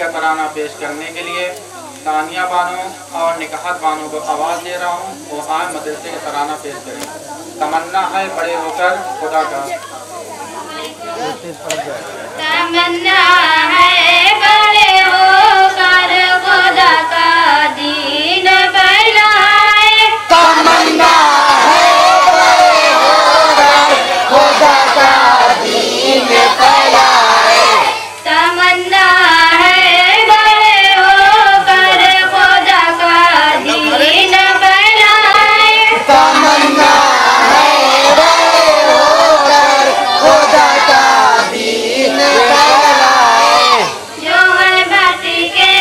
का तराना पेश करने के लिए तानिया बानो और निकाहत बानो को आवाज़ दे रहा हूँ। वो आए मदरसे का तराना पेश करें। तमन्ना है बड़े होकर खुदा का, तमन्ना है बड़े होकर खुदा का दीन फैलाए। तमन्ना है बड़े होकर खुदा का दीन फैलाए। तमन्ना है बड़े होकर खुदा का दीन फैलाए। तमन्ना है बड़े होकर खुदा का दीन फैलाए। जो है भटके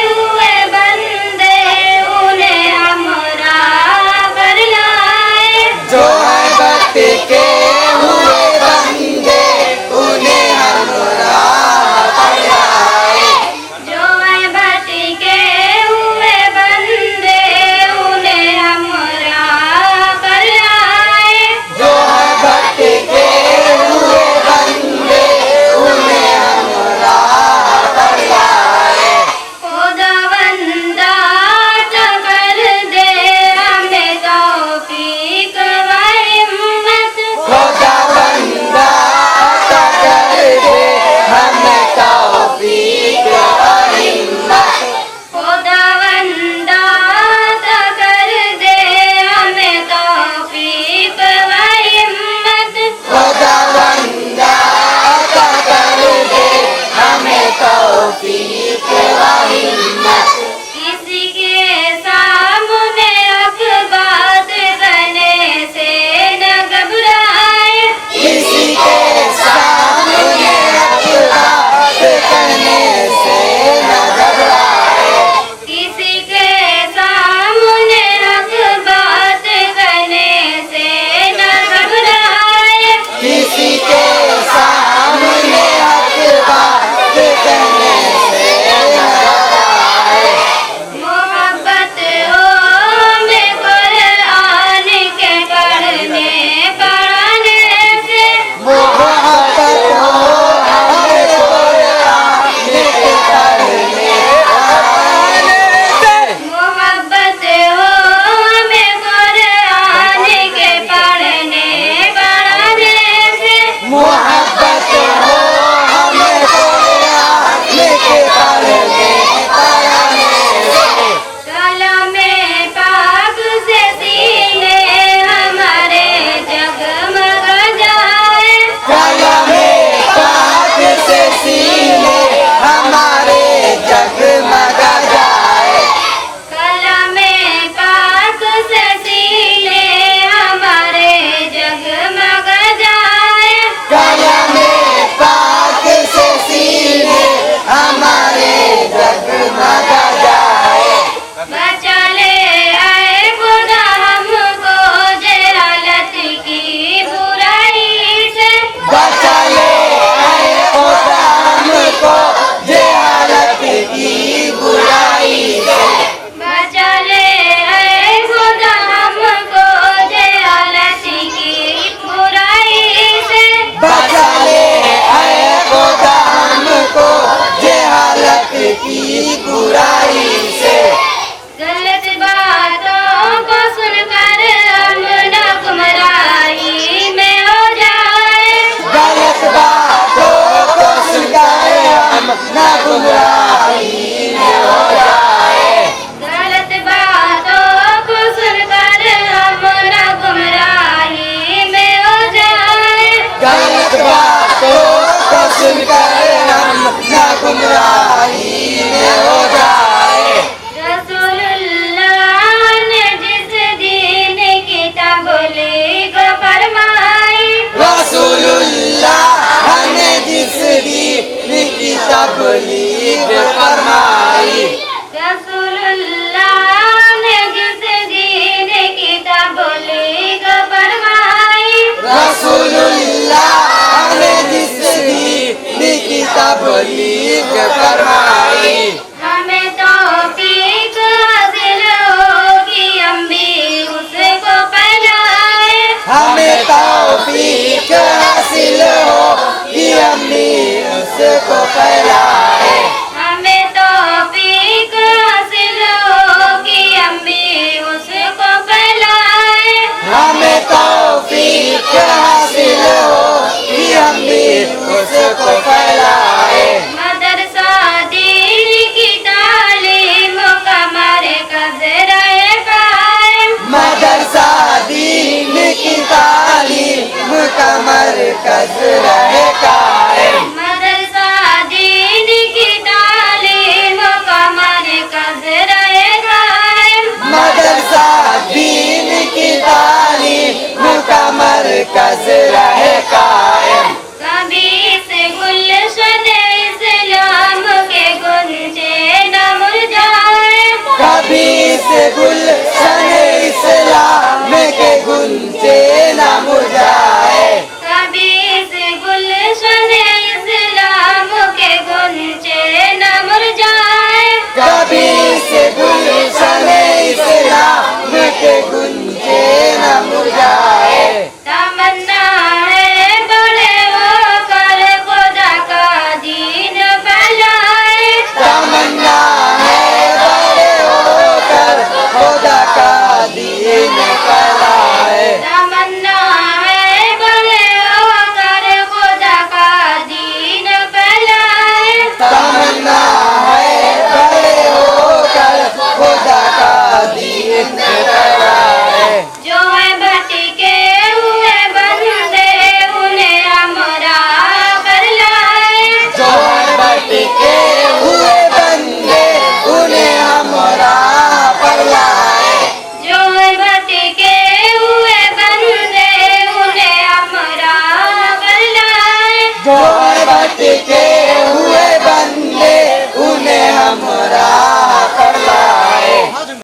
हुए बंदे उन्हें हमरा कर लाए। जो है भटके हुए बंदे उन्हें हमरा कर लाए। जो है भटके हुए बंदे उन्हें हमरा कर लाए। जो है भटके हुए बंदे उन्हें हमरा कर लाए। खुदावंदा कर दे हमें तौफीक व हिम्मत। खुदावंदा कर दे हमें तौफीक व हिम्मत। खुदावंदा कर दे हमें तौफीक व हिम्मत। खुदावंदा कर दे हमें तौफीक व हिम्मत। किसी के सामने हक बात करने से न घबराए। किसी के सामने हक बात करने से न घबराए। किसी के सामने हक बात करने से न घबराए। किसी के सामने हक बात करने से न घबराए। मोहब्बत हो में कुरान के पढ़ने पढ़ाने से। मोहब्बत हो हमें कुरान के पढ़ने पढ़ाने से। मोहब्बत हो में कुरान के पढ़ने पढ़ाने से। मोहब्बत हो हमें कुरान के पढ़ने पढ़ाने से। कलमे पाक से सीने हमारे जगमग जाए। कलमे पाक से सीने हमारे जगमग जाए। कलमे पाक से सीने हमारे जगमग जाए। कलमे पाक से सीने हमारे जगमग जाए। बचा ले आए खुदा हमको जहालत की बुराई से। बचा ले आए खुदा हमको जहालत की बुराई से। बचा ले आए खुदा हमको जहालत की बुराई से। बचा ले आए खुदा हमको जहालत की बुराई से। गलत बातों को सुनकर हम न गुमराही में हो जाए। गलत बातों को सुनकर हम न गुमराही में हो जाए। गलत बातों को सुनकर हम न गुमराही में हो जाए। गलत बातों को सुनकर हम न गुमराही में हो जाए। रसूलुल्लाह ने जिस दीन की तबलीग फरमाई। रसूलुल्लाह ने जिस दीन की तबलीग फरमाई। रसूलुल्लाह ने जिस दीन की तबलीग फरमाई। रसूलुल्लाह ने जिस दीन की तबलीग फरमाई। हमें तौफीक हासिल होगी हम भी उसको फैलाए। हमें तौफीक हासिल हो कि हम भी उसको फैलाए। हमें तो को फैलाए। मदरसा दीन की तालीम का मरकज़ रहे कायम। मदरसा दीन की तालीम का मरकज़ रहे कायम। मदरसा दीन की तालीम का मरकज़ रहे कायम। मदरसा दीन की तालीम का मरकज़ रहे कायम। कभी से गुलशन इस्लाम के गुंजे न मुरझाए। कभी से गुलशन इस्लाम के गुंजे न मुरझाए। कभी से गुलशन इस्लाम के गुंजे न मुरझाए। कभी से गुलशन इस्लाम के गुंजे न मुरझाए। तमन्ना है बड़े होकर खुदा का दीन फैलाए। तमन्ना है बड़े होकर खुदा का दीन फैलाए। तमन्ना है बड़े होकर खुदा का दीन फैलाए। तमन्ना है बड़े होकर खुदा का दीन फैलाए। जो है भटके हुए बंदे उन्हें हमरा कर लाए। जो भटके हुए बंदे उन्हें हमरा पर लाए। जो है भटके हुए बंदे उन्हें हमरा कर लाए। जो भटके हुए बंदे उन्हें हमरा